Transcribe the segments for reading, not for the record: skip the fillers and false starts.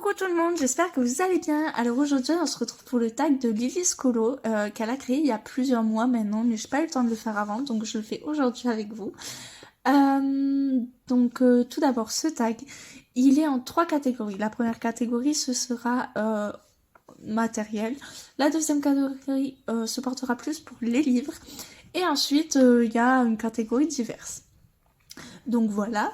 Coucou tout le monde, j'espère que vous allez bien. Alors aujourd'hui on se retrouve pour le tag de Lily's Colo qu'elle a créé il y a plusieurs mois maintenant, mais j'ai pas eu le temps de le faire avant, donc je le fais aujourd'hui avec vous. Tout d'abord ce tag, il est en 3 catégories. La première catégorie ce sera matériel, la deuxième catégorie se portera plus pour les livres, et ensuite il y a une catégorie diverse. Donc voilà.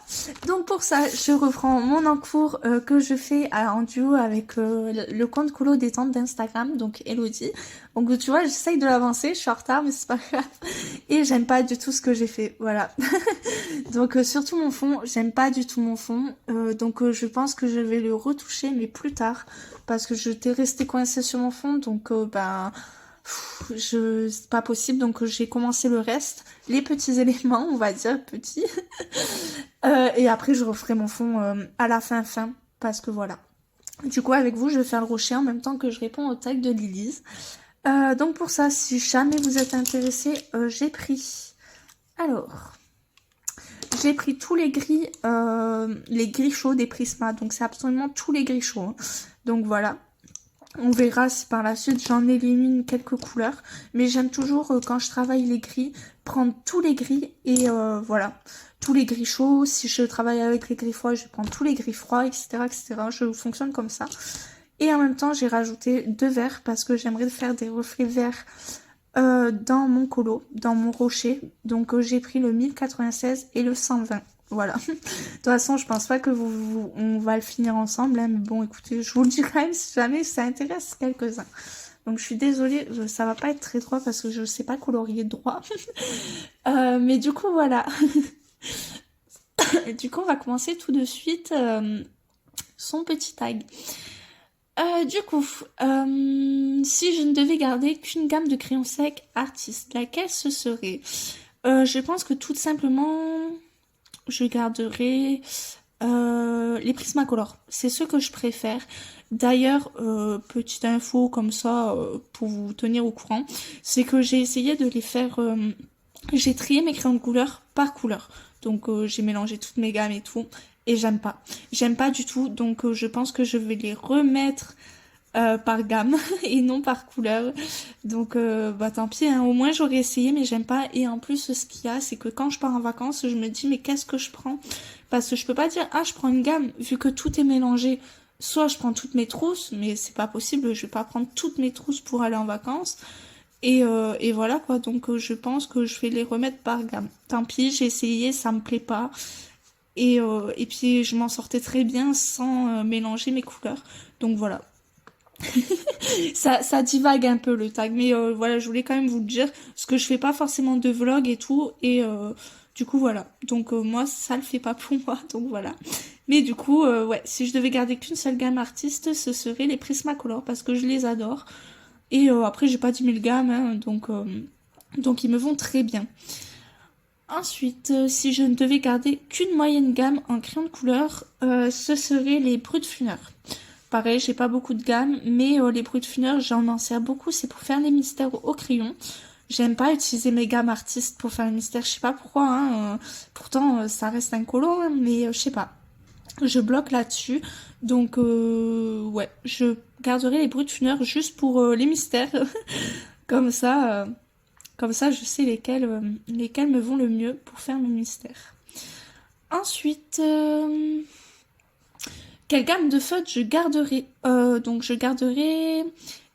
Donc pour ça, je reprends mon encours que je fais en duo avec le compte Colo Détente d'Instagram, donc Elodie. Donc tu vois, j'essaye de l'avancer, je suis en retard, mais c'est pas grave. Et j'aime pas du tout ce que j'ai fait, voilà. Donc surtout mon fond, j'aime pas du tout mon fond. Je pense que je vais le retoucher, mais plus tard. Parce que je t'ai resté coincée sur mon fond, c'est pas possible, donc j'ai commencé le reste, les petits éléments, on va dire petits, et après je referai mon fond à la fin, parce que voilà. Du coup avec vous je vais faire le rocher en même temps que je réponds au tag de Lily's. Donc pour ça, si jamais vous êtes intéressés, j'ai pris tous les gris chauds des Prisma, donc c'est absolument tous les gris chauds, hein. Donc voilà. On verra si par la suite j'en élimine quelques couleurs. Mais j'aime toujours, quand je travaille les gris, prendre tous les gris et voilà. Tous les gris chauds. Si je travaille avec les gris froids, je vais prendre tous les gris froids, etc. etc. Je fonctionne comme ça. Et en même temps, j'ai rajouté 2 verts parce que j'aimerais faire des reflets verts dans mon colo, dans mon rocher. Donc j'ai pris le 1096 et le 120. Voilà. De toute façon, je pense pas que on va le finir ensemble, hein, mais bon, écoutez, je vous le dis quand même si jamais ça intéresse quelques-uns. Donc je suis désolée, ça va pas être très droit parce que je sais pas colorier droit. Mais du coup, voilà. Du coup, on va commencer tout de suite son petit tag. Si je ne devais garder qu'une gamme de crayons secs artistes, laquelle ce serait? Je pense que tout simplement... je garderai les Prismacolor. C'est ce que je préfère. D'ailleurs, petite info comme ça, pour vous tenir au courant, c'est que j'ai essayé de les faire... j'ai trié mes crayons de couleur par couleur. Donc j'ai mélangé toutes mes gammes et tout. Et j'aime pas. J'aime pas du tout. Donc je pense que je vais les remettre par gamme et non par couleur. Donc tant pis, hein. Au moins j'aurais essayé, mais j'aime pas. Et en plus ce qu'il y a, c'est que quand je pars en vacances, je me dis mais qu'est-ce que je prends? Parce que je peux pas dire ah je prends une gamme vu que tout est mélangé. Soit je prends toutes mes trousses, mais c'est pas possible, je vais pas prendre toutes mes trousses pour aller en vacances. Et voilà quoi, donc je pense que je vais les remettre par gamme. Tant pis, j'ai essayé, ça me plaît pas. Et puis je m'en sortais très bien sans mélanger mes couleurs. Donc voilà. Ça divague un peu le tag, mais voilà, je voulais quand même vous le dire, parce que je fais pas forcément de vlog et tout, et du coup voilà. Donc moi, ça le fait pas pour moi, donc voilà. Mais du coup, ouais, si je devais garder qu'une seule gamme artiste, ce serait les Prismacolor, parce que je les adore. Et après, j'ai pas 10 000 gammes, hein, donc ils me vont très bien. Ensuite, si je ne devais garder qu'une moyenne gamme en crayon de couleur, ce serait les Brutfunner. Pareil, j'ai pas beaucoup de gamme, mais les Brutfunner, j'en m'en sers beaucoup, c'est pour faire les mystères au crayon. J'aime pas utiliser mes gammes artistes pour faire les mystères, je sais pas pourquoi, hein, pourtant ça reste un colo, hein, mais je sais pas. Je bloque là-dessus, donc ouais, je garderai les Brutfunner juste pour les mystères, comme ça... Comme ça, je sais lesquels me vont le mieux pour faire mes mystères. Ensuite, quelle gamme de feutres je garderai? Donc, je garderai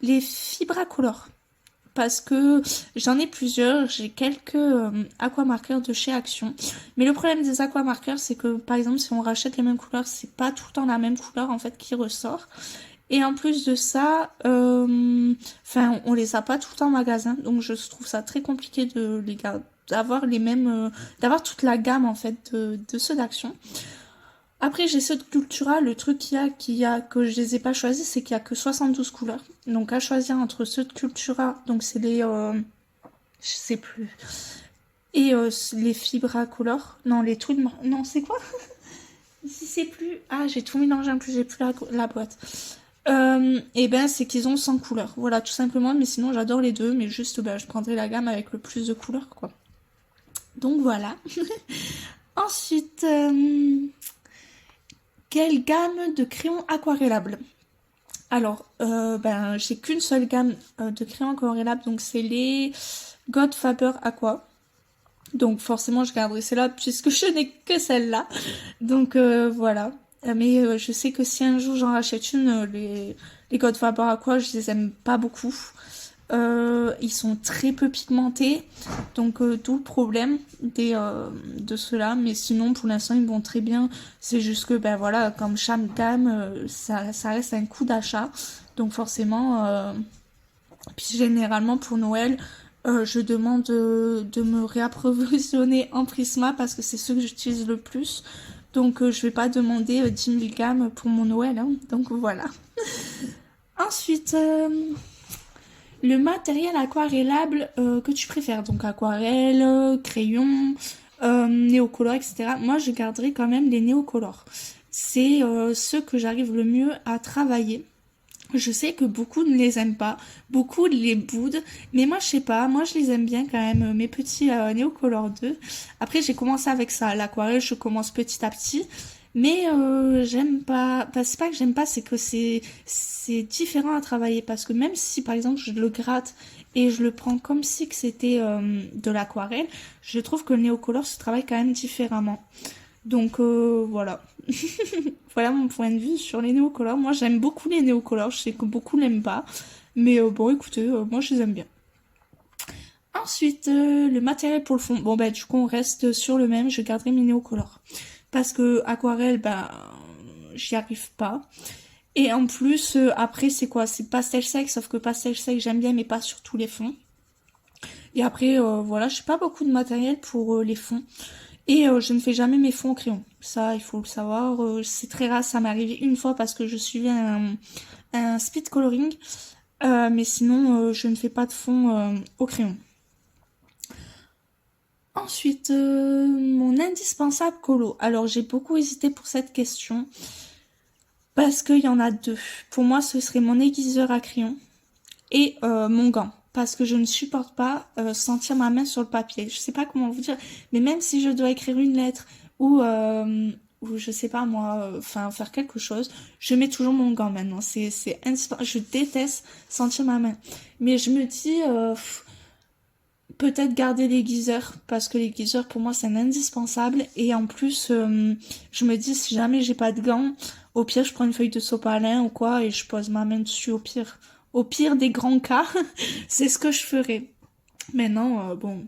les Fibracolor. Parce que j'en ai plusieurs. J'ai quelques aquamarqueurs de chez Action. Mais le problème des aquamarqueurs, c'est que, par exemple, si on rachète les mêmes couleurs, c'est pas tout le temps la même couleur, en fait, qui ressort. Et en plus de ça, on les a pas tout le temps en magasin, donc je trouve ça très compliqué de les garder, d'avoir les mêmes, d'avoir toute la gamme en fait de ceux d'Action. Après j'ai ceux de Cultura, le truc que je les ai pas choisis, c'est qu'il y a que 72 couleurs. Donc à choisir entre ceux de Cultura, donc c'est les, je sais plus, et les Fibracolor, non les trucs, non c'est quoi? Si c'est plus, ah j'ai tout mélangé en plus, j'ai plus la boîte. Et ben c'est qu'ils ont 100 couleurs, voilà tout simplement, mais sinon j'adore les deux, mais juste je prendrai la gamme avec le plus de couleurs quoi. Donc voilà. Ensuite, quelle gamme de crayons aquarellables? Alors, j'ai qu'une seule gamme de crayons aquarellables, donc c'est les God Faber Aqua. Donc forcément, je garderai celle-là puisque je n'ai que celle-là. Donc voilà. Mais je sais que si un jour j'en rachète une, les God Faber Aqua, je les aime pas beaucoup. Ils sont très peu pigmentés, donc d'où le problème de ceux-là. Mais sinon, pour l'instant, ils vont très bien. C'est juste que, ben voilà, comme chaque gamme, ça reste un coût d'achat. Donc forcément, puis généralement pour Noël, je demande de me réapprovisionner en Prisma parce que c'est ceux que j'utilise le plus. Donc je vais pas demander 10 000 gammes pour mon Noël, hein. Donc voilà. Ensuite, le matériel aquarellable que tu préfères, donc aquarelle, crayon, néocolore, etc. Moi, je garderai quand même les néocolores. C'est ceux que j'arrive le mieux à travailler. Je sais que beaucoup ne les aiment pas, beaucoup les boudent, mais moi je sais pas, moi je les aime bien quand même, mes petits Neocolor 2. Après j'ai commencé avec ça, l'aquarelle je commence petit à petit, mais j'aime pas, enfin, c'est pas que j'aime pas, c'est que c'est différent à travailler, parce que même si par exemple je le gratte et je le prends comme si que c'était de l'aquarelle, je trouve que le Neocolor se travaille quand même différemment. Donc voilà. Voilà mon point de vue sur les néocolores. Moi j'aime beaucoup les néocolores, je sais que beaucoup l'aiment pas. Mais bon écoutez, moi je les aime bien. Ensuite, le matériel pour le fond. Bon bah du coup on reste sur le même, je garderai mes néocolores. Parce que aquarelle, j'y arrive pas. Et en plus, après c'est quoi? C'est pastel sec, sauf que pastel sec j'aime bien mais pas sur tous les fonds. Et après, voilà, je n'ai pas beaucoup de matériel pour les fonds. Et je ne fais jamais mes fonds au crayon. Ça, il faut le savoir. C'est très rare, ça m'est arrivé une fois parce que je suivais un speed coloring. Mais sinon, je ne fais pas de fond au crayon. Ensuite, mon indispensable colo. Alors, j'ai beaucoup hésité pour cette question. Parce qu'il y en a deux. Pour moi, ce serait mon aiguiseur à crayon et mon gant. Parce que je ne supporte pas sentir ma main sur le papier. Je sais pas comment vous dire, mais même si je dois écrire une lettre ou je sais pas moi, enfin faire quelque chose, je mets toujours mon gant maintenant. C'est indispensable. Je déteste sentir ma main. Mais je me dis peut-être garder l'aiguiseur parce que l'aiguiseur pour moi c'est un indispensable et en plus je me dis si jamais j'ai pas de gants, au pire je prends une feuille de sopalin ou quoi et je pose ma main dessus au pire des grands cas, c'est ce que je ferais. Maintenant, bon,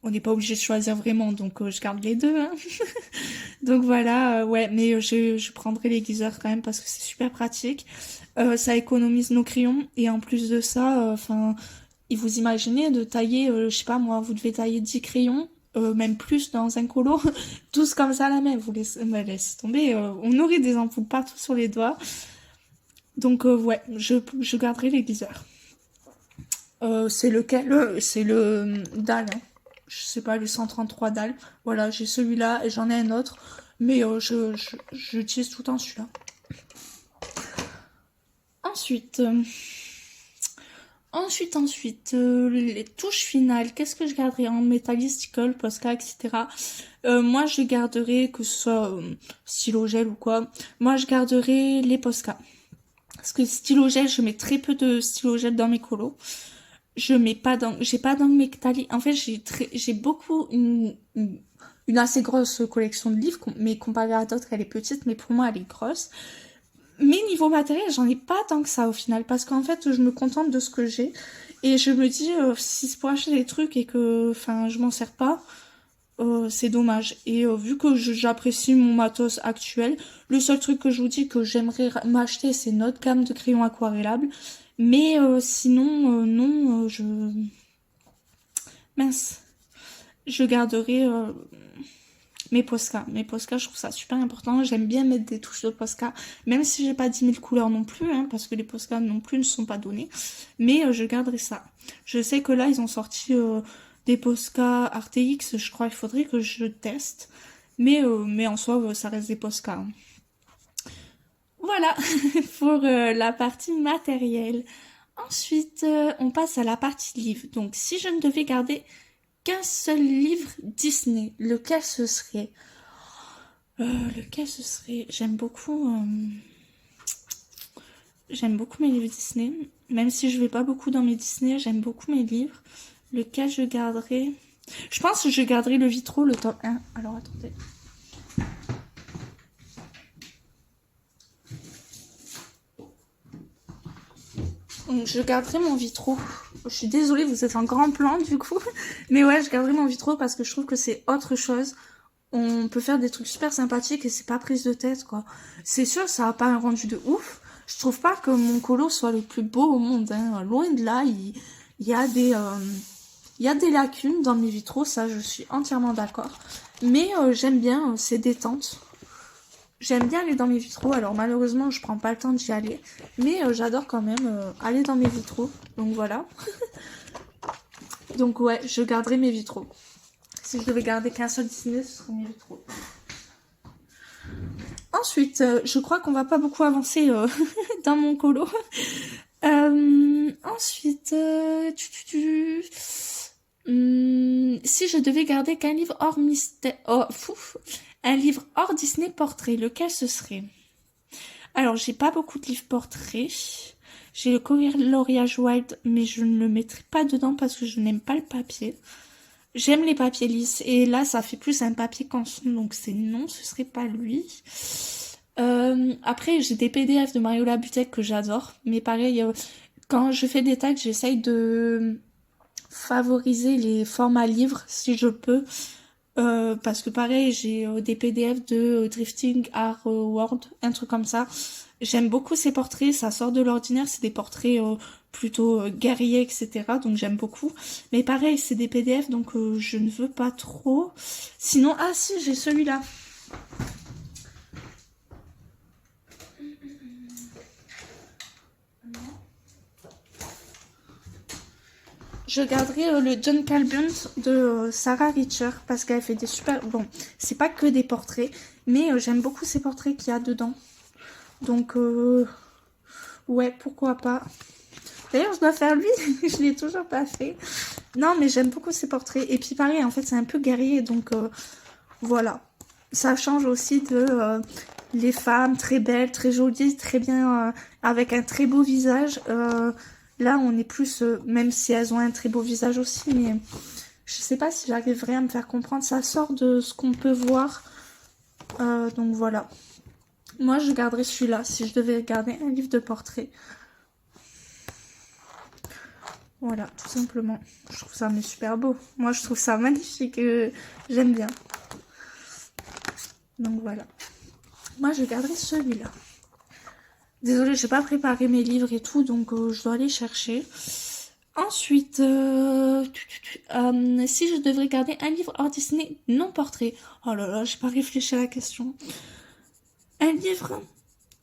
on n'est pas obligé de choisir vraiment, donc je garde les deux. Hein. Donc voilà, ouais, mais je prendrai l'aiguiseur quand même parce que c'est super pratique. Ça économise nos crayons et en plus de ça, enfin, vous imaginez de tailler, je sais pas moi, vous devez tailler 10 crayons. Même plus dans un colo, tous comme ça à la main, vous laissez tomber, on aurait des ampoules partout sur les doigts. Donc ouais, je garderai l'aiguiseur. C'est lequel? C'est le dalle. Hein. Je sais pas, le 133 dalle. Voilà, j'ai celui-là et j'en ai un autre. Mais j'utilise tout le temps celui-là. Ensuite, les touches finales. Qu'est-ce que je garderai en métallistical, Posca, etc. Moi, je garderai, que ce soit stylo gel ou quoi, moi, je garderai les Posca. Parce que stylo gel, je mets très peu de stylo gel dans mes colos. Je mets pas d'angle, j'ai pas d'angle métallique. En fait, j'ai beaucoup une assez grosse collection de livres, mais comparée à d'autres, elle est petite, mais pour moi, elle est grosse. Mais niveau matériel, j'en ai pas tant que ça au final, parce qu'en fait, je me contente de ce que j'ai. Et je me dis, si c'est pour acheter des trucs et que, enfin, je m'en sers pas, c'est dommage. Et vu que j'apprécie mon matos actuel, le seul truc que je vous dis que j'aimerais m'acheter, c'est notre gamme de crayons aquarellables. Mais sinon, non, Mince. Je garderai mes Posca. Mes Posca, je trouve ça super important. J'aime bien mettre des touches de Posca, même si j'ai pas 10 000 couleurs non plus, hein, parce que les Posca non plus ne sont pas donnés. Mais je garderai ça. Je sais que là, ils ont sorti des Posca RTX, je crois qu'il faudrait que je teste. Mais en soi, ça reste des Posca. Hein. Voilà pour la partie matérielle. Ensuite, on passe à la partie livre. Donc, si je ne devais garder qu'un seul livre Disney, lequel ce serait? Lequel ce serait? J'aime beaucoup mes livres Disney. Même si je vais pas beaucoup dans mes Disney, j'aime beaucoup mes livres. Lequel je garderai? Je pense que je garderai le Vitro, le tome 1. Alors attendez. Donc, je garderai mon Vitro. Je suis désolée, vous êtes en grand plan du coup. Mais ouais, je garderai mon Vitro parce que je trouve que c'est autre chose. On peut faire des trucs super sympathiques et c'est pas prise de tête quoi. C'est sûr, ça a pas un rendu de ouf. Je trouve pas que mon colo soit le plus beau au monde. Hein. Loin de là, il y a il y a des lacunes dans mes vitraux, ça je suis entièrement d'accord. Mais j'aime bien, c'est détente. J'aime bien aller dans mes vitraux, alors malheureusement je prends pas le temps d'y aller. Mais j'adore quand même aller dans mes vitraux, donc voilà. Donc ouais, je garderai mes vitraux. Si je devais garder qu'un seul Disney, ce serait mes vitraux. Ensuite, je crois qu'on va pas beaucoup avancer dans mon colo. Ensuite, si je devais garder qu'un livre hors mystère, un livre hors Disney portrait, lequel ce serait? Alors, j'ai pas beaucoup de livres portraits. J'ai le coloriage wild, mais je ne le mettrai pas dedans parce que je n'aime pas le papier. J'aime les papiers lisses et là, ça fait plus un papier canson, donc c'est non, ce serait pas lui. Après, j'ai des PDF de Mario Labutek que j'adore, mais pareil, quand je fais des tags, j'essaye de favoriser les formats livres si je peux. Parce que pareil, j'ai des PDF de Drifting Art World, un truc comme ça. J'aime beaucoup ces portraits, ça sort de l'ordinaire, c'est des portraits plutôt guerriers, etc. Donc j'aime beaucoup. Mais pareil, c'est des PDF, donc je ne veux pas trop. Sinon, ah si, j'ai celui-là. Je garderai le John Calbunt de Sarah Richer parce qu'elle fait des super... Bon, c'est pas que des portraits, mais j'aime beaucoup ces portraits qu'il y a dedans. Donc, ouais, pourquoi pas. D'ailleurs, je dois faire lui, je l'ai toujours pas fait. Non, mais j'aime beaucoup ces portraits. Et puis pareil, en fait, c'est un peu guerrier, donc voilà. Ça change aussi de les femmes très belles, très jolies, très bien, avec un très beau visage. Là, on est plus, même si elles ont un très beau visage aussi, mais je sais pas si j'arriverai à me faire comprendre. Ça sort de ce qu'on peut voir. Donc voilà. Moi, je garderais celui-là si je devais garder un livre de portrait. Voilà, tout simplement. Je trouve ça mais super beau. Moi, je trouve ça magnifique. J'aime bien. Donc voilà. Moi, je garderai celui-là. Désolée, j'ai pas préparé mes livres et tout, donc je dois aller chercher. Ensuite, si je devrais garder un livre hors Disney non portrait. Oh là là, j'ai pas réfléchi à la question. Un livre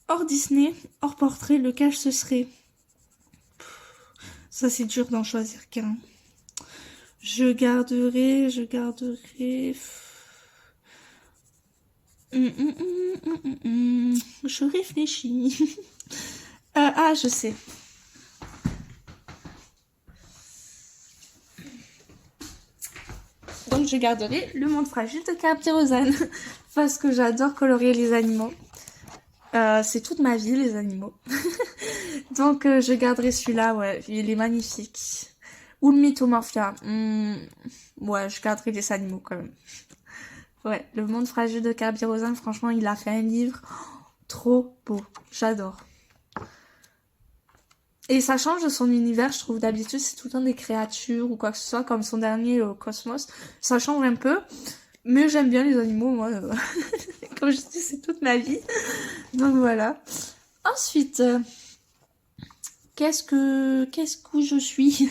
hors Disney, hors portrait, lequel ce serait? Ça, c'est dur d'en choisir qu'un. Je garderai... Je réfléchis. Ah, je sais. Donc, je garderai Le Monde Fragile de Carpirosane. Parce que j'adore colorier les animaux. C'est toute ma vie, les animaux. Donc, je garderai celui-là, ouais. Il est magnifique. Ou le Mythomorphia. Ouais, je garderai les animaux quand même. Ouais, Le Monde Fragile de Carpirosane, franchement, il a fait un livre trop beau. J'adore. Et ça change de son univers, je trouve. D'habitude, c'est tout le temps des créatures ou quoi que ce soit, comme son dernier Cosmos. Ça change un peu. Mais j'aime bien les animaux, moi. Comme je dis, c'est toute ma vie. Donc voilà. Ensuite, qu'est-ce que je suis?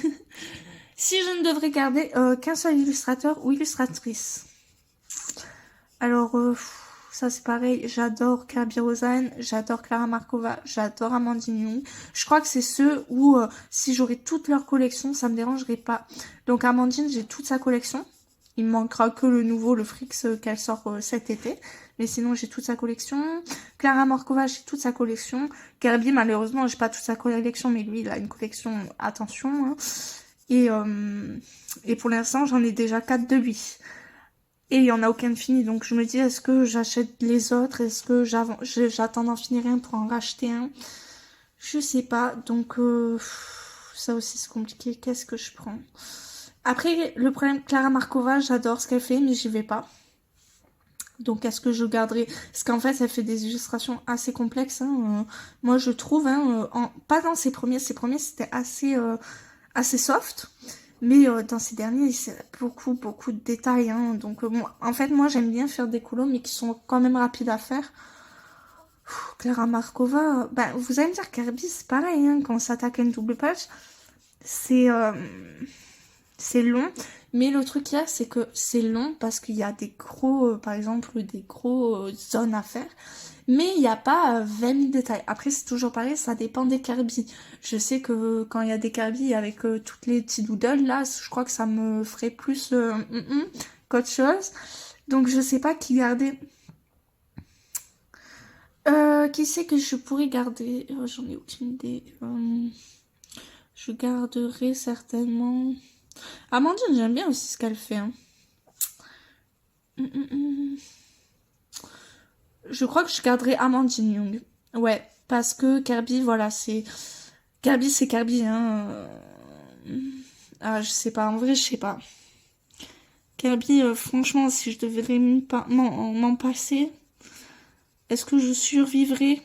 Si je ne devrais garder qu'un seul illustrateur ou illustratrice. Alors, ça c'est pareil, j'adore Carpirosane, j'adore Clara Markova, j'adore Amandine Young. Je crois que c'est ceux où, si j'aurais toute leur collection, ça me dérangerait pas. Donc Amandine, j'ai toute sa collection. Il me manquera que le nouveau, le Frix, qu'elle sort cet été. Mais sinon, j'ai toute sa collection. Clara Markova, j'ai toute sa collection. Kirby, malheureusement, j'ai pas toute sa collection, mais lui, il a une collection, attention. Hein. Et pour l'instant, j'en ai déjà 4 de lui. Et il y en a aucun de fini. Donc je me dis, est-ce que j'achète les autres? Est-ce que j'attends d'en finir un pour en racheter un? Je sais pas. Donc ça aussi c'est compliqué. Qu'est-ce que je prends? Après, le problème, Clara Markova, j'adore ce qu'elle fait, mais j'y vais pas. Donc est-ce que je garderai? Parce qu'en fait, elle fait des illustrations assez complexes, hein. Moi, je trouve, hein, pas dans ses premiers, c'était assez soft. Mais dans ces derniers, c'est beaucoup de détails, hein. Donc, bon, en fait, moi, j'aime bien faire des colos, mais qui sont quand même rapides à faire. Clara Markova, ben, vous allez me dire, Kirby, c'est pareil, hein, quand on s'attaque à une double page, c'est c'est long. Mais le truc qu'il y a, c'est que c'est long parce qu'il y a des gros, par exemple, des gros zones à faire. Mais il n'y a pas 20 000 détails. Après, c'est toujours pareil, ça dépend des Kirby. Je sais que quand il y a des Kirby avec toutes les petits doodles, là, je crois que ça me ferait plus qu'autre chose. Donc, je sais pas qui garder. Qui c'est que je pourrais garder? J'en ai aucune idée. Je garderai certainement... Amandine, j'aime bien aussi ce qu'elle fait, hein. Hum, hum, hum. Je crois que je garderai Amandine Young. Ouais, parce que Kirby, voilà, c'est... Kirby, c'est Kirby, hein. Ah, je sais pas, en vrai, je sais pas. Kirby, franchement, si je devrais m'en passer, est-ce que je survivrai?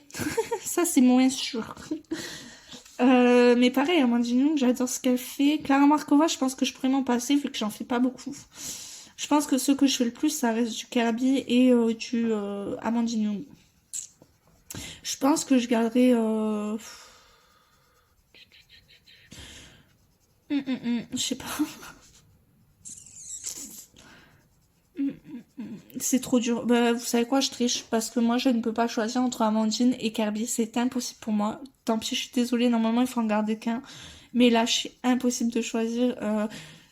Ça, c'est moins sûr. Mais pareil, Amandine Young, j'adore ce qu'elle fait. Clara Markova, je pense que je pourrais m'en passer vu que j'en fais pas beaucoup. Je pense que ce que je fais le plus, ça reste du Kirby et du Amandine Young. Je pense que je garderai... je sais pas. C'est trop dur. Bah, vous savez quoi, je triche parce que moi, je ne peux pas choisir entre Amandine et Kirby. C'est impossible pour moi. Tant pis, je suis désolée. Normalement, il faut en garder qu'un. Mais là, je suis impossible de choisir.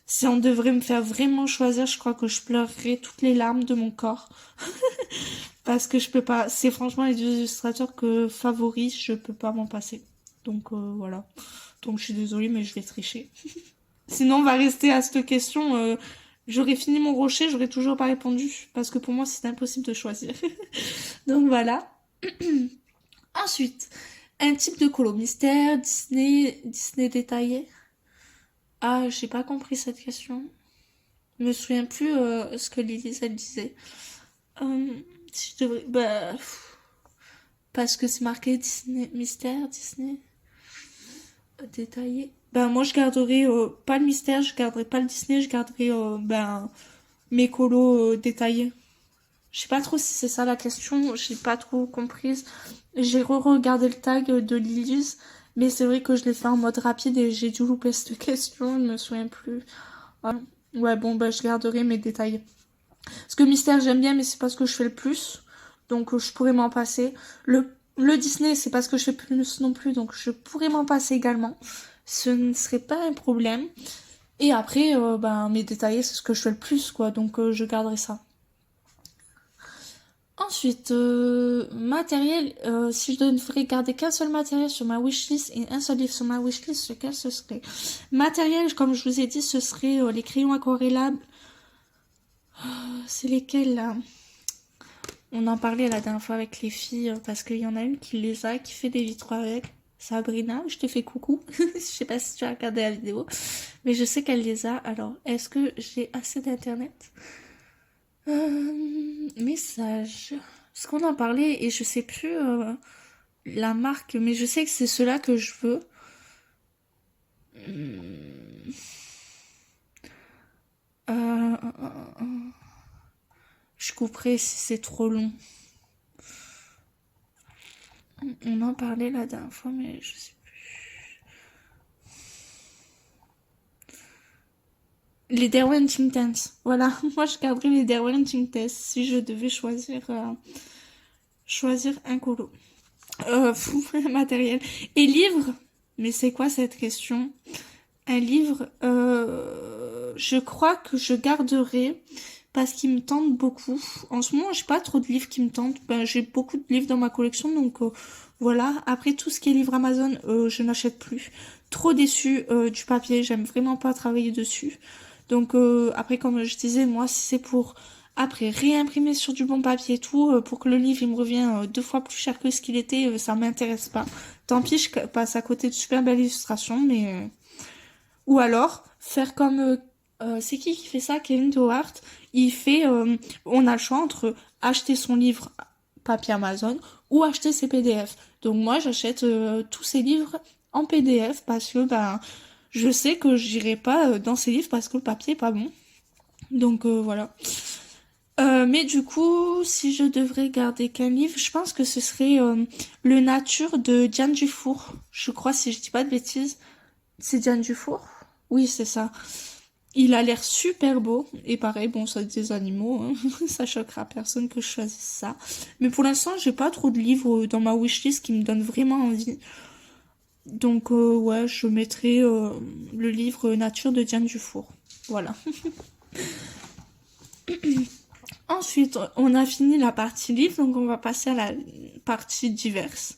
Si on devrait me faire vraiment choisir, je crois que je pleurerais toutes les larmes de mon corps. Parce que je peux pas. C'est franchement les deux illustrateurs que favoris, je peux pas m'en passer. Donc voilà. Donc je suis désolée, mais je vais tricher. Sinon, on va rester à cette question. J'aurais fini mon rocher, j'aurais toujours pas répondu. Parce que pour moi, c'est impossible de choisir. Donc voilà. Ensuite, un type de colo mystère, Disney détaillé. Ah, j'ai pas compris cette question. Je me souviens plus ce que Lily, elle disait. Si je devrais... Bah... Parce que c'est marqué Disney mystère, Disney détaillé. Ben moi je garderai pas le mystère, je garderai pas le Disney, je garderai mes colos détaillés. Je sais pas trop si c'est ça la question, j'ai pas trop comprise. J'ai re-regardé le tag de Lily's, mais c'est vrai que je l'ai fait en mode rapide et j'ai dû louper cette question, je me souviens plus. Ah, ouais bon bah je garderai mes détails. Parce que mystère j'aime bien mais c'est pas ce que je fais le plus. Donc je pourrais m'en passer. Le Disney c'est pas ce que je fais plus non plus donc je pourrais m'en passer également. Ce ne serait pas un problème. Et après mes détaillés c'est ce que je fais le plus quoi donc je garderai ça. Ensuite, matériel, si je devrais garder qu'un seul matériel sur ma wishlist et un seul livre sur ma wishlist, lequel ce serait? Matériel, comme je vous ai dit, ce serait les crayons aquarellables. C'est lesquels là? On en parlait la dernière fois avec les filles parce qu'il y en a une qui les a, qui fait des vitraux avec. Sabrina, je te fais coucou. Je sais pas si tu as regardé la vidéo, mais je sais qu'elle les a. Alors, est-ce que j'ai assez d'internet? Message. Parce qu'on en parlait et je sais plus la marque, mais je sais que c'est cela que je veux. Hum, je couperai si c'est trop long. On en parlait la dernière fois, mais je sais plus. Les Derwent Intense. Voilà, moi je garderais les Derwent Intense si je devais choisir un colo. Matériel. Et livre? Mais c'est quoi cette question? Un livre, je crois que je garderai parce qu'il me tente beaucoup. En ce moment, j'ai pas trop de livres qui me tentent. Ben, j'ai beaucoup de livres dans ma collection, donc voilà. Après, tout ce qui est livre Amazon, je n'achète plus. Trop déçue du papier, j'aime vraiment pas travailler dessus. Donc après, comme je disais, moi, si c'est pour Après, réimprimer sur du bon papier et tout, pour que le livre il me revient 2 fois plus cher que ce qu'il était, ça m'intéresse pas. Tant pis, je passe à côté de super belles illustrations, mais... Ou alors, faire comme... c'est qui fait ça? Kevin Dohardt. Il fait... on a le choix entre acheter son livre papier Amazon ou acheter ses PDF. Donc moi, j'achète tous ces livres en PDF parce que ben, je sais que j'irai pas dans ces livres parce que le papier est pas bon. Donc voilà. Mais du coup, si je devrais garder qu'un livre, je pense que ce serait Le Nature de Diane Dufour. Je crois, si je dis pas de bêtises. C'est Diane Dufour? Oui, c'est ça. Il a l'air super beau. Et pareil, bon, c'est des animaux, hein. Ça choquera personne que je choisisse ça. Mais pour l'instant, j'ai pas trop de livres dans ma wishlist qui me donnent vraiment envie. Donc, ouais, je mettrai le livre Nature de Diane Dufour. Voilà. Ensuite, on a fini la partie livre, donc on va passer à la partie diverse.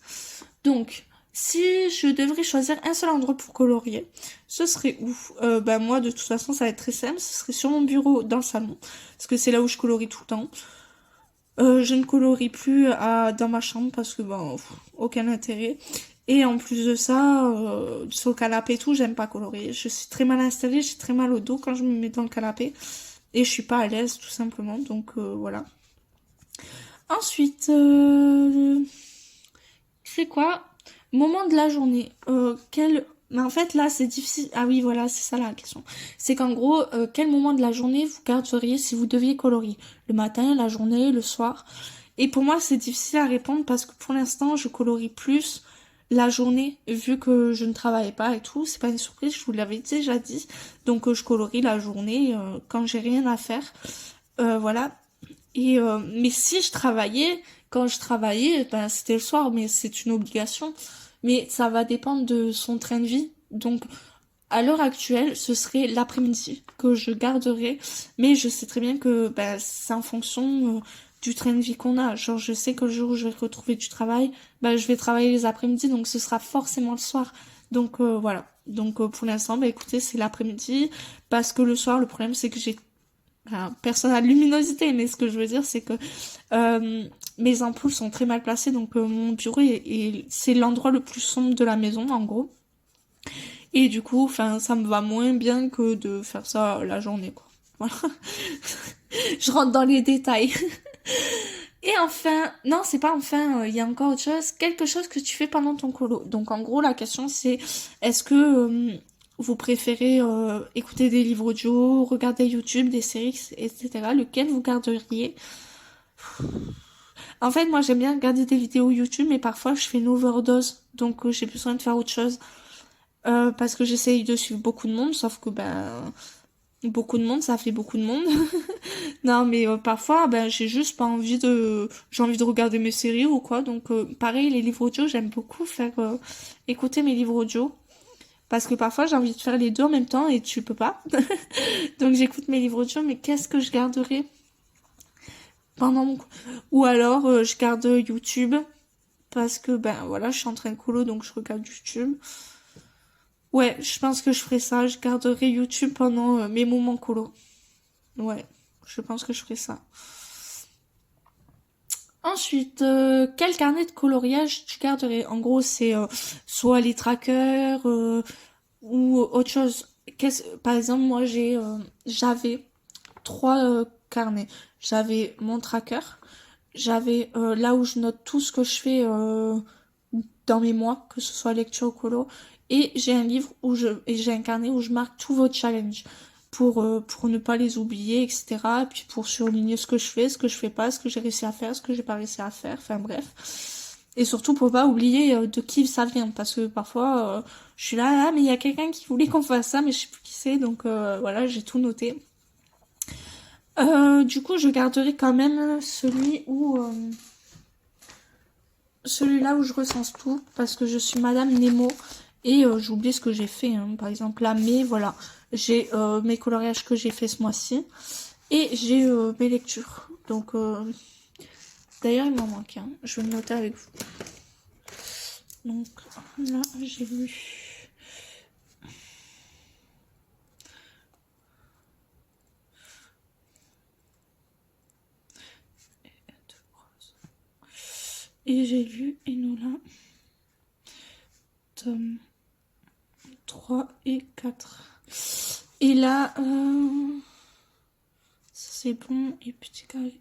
Donc, si je devrais choisir un seul endroit pour colorier, ce serait où? Bah moi, de toute façon, ça va être très simple. Ce serait sur mon bureau, dans le salon, parce que c'est là où je colorie tout le temps. Je ne colorie plus dans ma chambre parce que bon, aucun intérêt. Et en plus de ça, sur le canapé et tout, j'aime pas colorier. Je suis très mal installée, j'ai très mal au dos quand je me mets dans le canapé. Et je suis pas à l'aise tout simplement, donc voilà. Ensuite, c'est quoi? Moment de la journée. Mais en fait là c'est difficile. Ah oui voilà, c'est ça la question. C'est qu'en gros, quel moment de la journée vous garderiez si vous deviez colorier? Le matin, la journée, le soir? Et pour moi c'est difficile à répondre parce que pour l'instant je colorie plus la journée vu que je ne travaille pas et tout. C'est pas une surprise, je vous l'avais déjà dit. Donc je colorie la journée quand j'ai rien à faire. Voilà. Et mais si je travaillais, quand je travaillais, ben c'était le soir, mais c'est une obligation. Mais ça va dépendre de son train de vie. Donc à l'heure actuelle, ce serait l'après-midi que je garderai, mais je sais très bien que ben, c'est en fonction du train de vie qu'on a. Genre je sais que le jour où je vais retrouver du travail, ben, je vais travailler les après-midi, donc ce sera forcément le soir. Donc voilà. Donc pour l'instant, ben écoutez, c'est l'après-midi, parce que le soir, le problème c'est que j'ai enfin, personne n'a de luminosité, mais ce que je veux dire, c'est que mes ampoules sont très mal placées, donc mon bureau c'est l'endroit le plus sombre de la maison, en gros. Et du coup, enfin, ça me va moins bien que de faire ça la journée, quoi. Voilà. Je rentre dans les détails. Et enfin, non, c'est pas enfin, il y a encore autre chose, quelque chose que tu fais pendant ton colo. Donc en gros, la question c'est, est-ce que vous préférez écouter des livres audio, regarder YouTube, des séries, etc. Lequel vous garderiez? En fait, moi j'aime bien regarder des vidéos YouTube, mais parfois je fais une overdose, donc j'ai besoin de faire autre chose. Parce que j'essaye de suivre beaucoup de monde, sauf que ben beaucoup de monde, ça fait beaucoup de monde. Non, mais parfois, ben j'ai juste pas envie de, j'ai envie de regarder mes séries ou quoi. Donc pareil, les livres audio, j'aime beaucoup faire écouter mes livres audio. Parce que parfois j'ai envie de faire les deux en même temps et tu peux pas. Donc j'écoute mes livres audio, mais qu'est-ce que je garderai pendant mon... Ou alors je garde YouTube, parce que ben voilà, je suis en train de colo, donc je regarde YouTube. Ouais, je pense que je ferai ça, je garderai YouTube pendant mes moments colo. Ouais, je pense que je ferai ça. Ensuite, quel carnet de coloriage tu garderais? En gros, c'est soit les trackers ou autre chose. Par exemple, moi, j'avais 3 carnets. J'avais mon tracker, j'avais là où je note tout ce que je fais dans mes mois, que ce soit lecture ou colo, et j'ai un livre et j'ai un carnet où je marque tous vos challenges pour ne pas les oublier, etc. Et puis pour surligner ce que je fais pas, ce que j'ai réussi à faire, ce que j'ai pas réussi à faire, enfin bref. Et surtout pour pas oublier de qui ça vient, parce que parfois je suis là, ah, mais il y a quelqu'un qui voulait qu'on fasse ça, mais je sais plus qui c'est, donc voilà, j'ai tout noté. Du coup, je garderai quand même celui-là où je recense tout, parce que je suis Madame Nemo et j'oublie ce que j'ai fait, hein. Par exemple là, mais voilà, j'ai mes coloriages que j'ai fait ce mois-ci et j'ai mes lectures. Donc d'ailleurs il m'en manque un, je vais le noter avec vous. Donc là j'ai lu. Et j'ai lu Enola, tome 3 et 4. Et là, ça c'est bon. Et petit carré.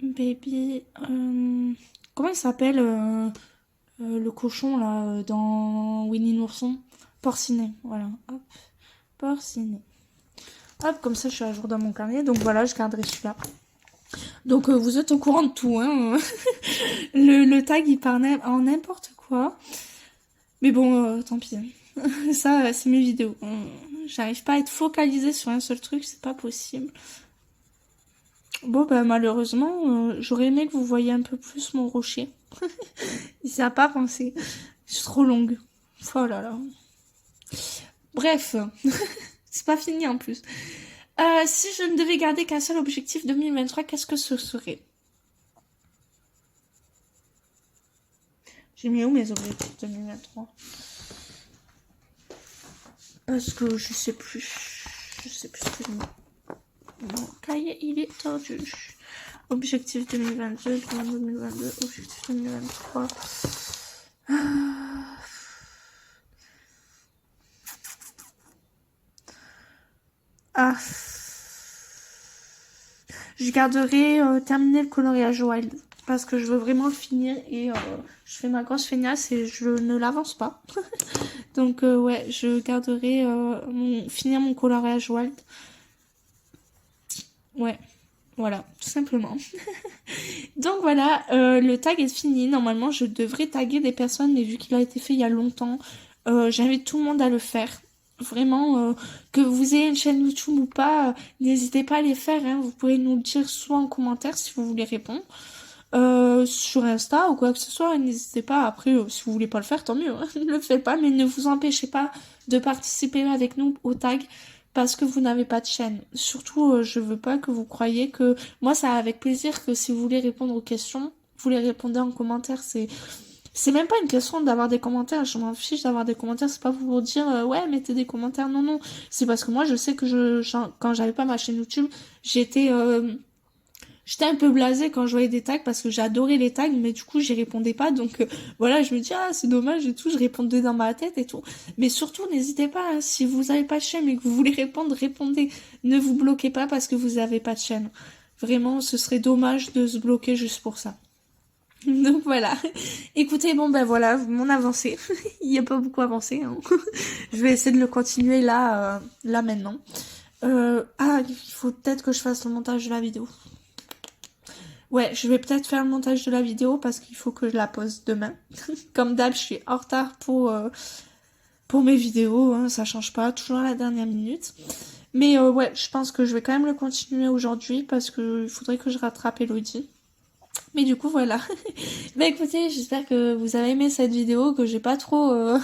Baby, comment il s'appelle le cochon là dans Winnie l'ourson? Porcinet, voilà. Hop, Porcinet. Hop, comme ça je suis à jour dans mon carnet. Donc voilà, je garderai celui-là. Donc vous êtes au courant de tout, hein. Le tag il part en n'importe quoi. Mais bon, tant pis. Ça, c'est mes vidéos. J'arrive pas à être focalisée sur un seul truc, c'est pas possible. Bon, bah malheureusement, j'aurais aimé que vous voyiez un peu plus mon rocher. Ça n'a pas pensé. Je suis trop longue. Oh là là. Bref, c'est pas fini en plus. Si je ne devais garder qu'un seul objectif 2023, qu'est-ce que ce serait? J'ai mis où mes objectifs 2023? Parce que je sais plus. Je sais plus ce que j'ai mis. Mon cahier, il est tordu. Objectif 2022, 2022, objectif 2023. Ah. Je garderai terminer le coloriage wild. Parce que je veux vraiment le finir et je fais ma grosse feignasse et je ne l'avance pas. Donc ouais, je garderai finir mon coloriage wild. Ouais, voilà, tout simplement. Donc voilà, le tag est fini. Normalement, je devrais taguer des personnes, mais vu qu'il a été fait il y a longtemps, j'invite tout le monde à le faire. Vraiment, que vous ayez une chaîne YouTube ou pas, n'hésitez pas à les faire. Hein. Vous pouvez nous le dire soit en commentaire si vous voulez répondre, sur Insta ou quoi que ce soit. N'hésitez pas. Après, si vous voulez pas le faire, tant mieux. Hein. Ne le faites pas, mais ne vous empêchez pas de participer avec nous au tag parce que vous n'avez pas de chaîne. Surtout, je veux pas que vous croyiez que moi, c'est avec plaisir que si vous voulez répondre aux questions, vous les répondez en commentaire. C'est même pas une question d'avoir des commentaires, je m'en fiche d'avoir des commentaires, c'est pas pour vous dire ouais mettez des commentaires, non non, c'est parce que moi je sais que quand j'avais pas ma chaîne YouTube, j'étais un peu blasée quand je voyais des tags parce que j'adorais les tags mais du coup j'y répondais pas donc voilà je me dis ah c'est dommage et tout, je répondais dans ma tête et tout, mais surtout n'hésitez pas hein, si vous avez pas de chaîne et que vous voulez répondre, répondez, ne vous bloquez pas parce que vous avez pas de chaîne, vraiment ce serait dommage de se bloquer juste pour ça. Donc voilà. Écoutez, bon ben voilà, mon avancée. Il n'y a pas beaucoup avancé. Hein. Je vais essayer de le continuer là maintenant. Il faut peut-être que je fasse le montage de la vidéo. Ouais, je vais peut-être faire le montage de la vidéo parce qu'il faut que je la pose demain. Comme d'hab, je suis en retard pour mes vidéos. Hein, ça change pas, toujours à la dernière minute. Mais ouais, je pense que je vais quand même le continuer aujourd'hui parce que il faudrait que je rattrape Elodie. Mais du coup voilà. Bah écoutez, j'espère que vous avez aimé cette vidéo, que j'ai pas trop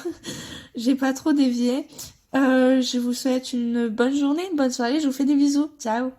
dévié. Je vous souhaite une bonne journée, une bonne soirée, je vous fais des bisous. Ciao.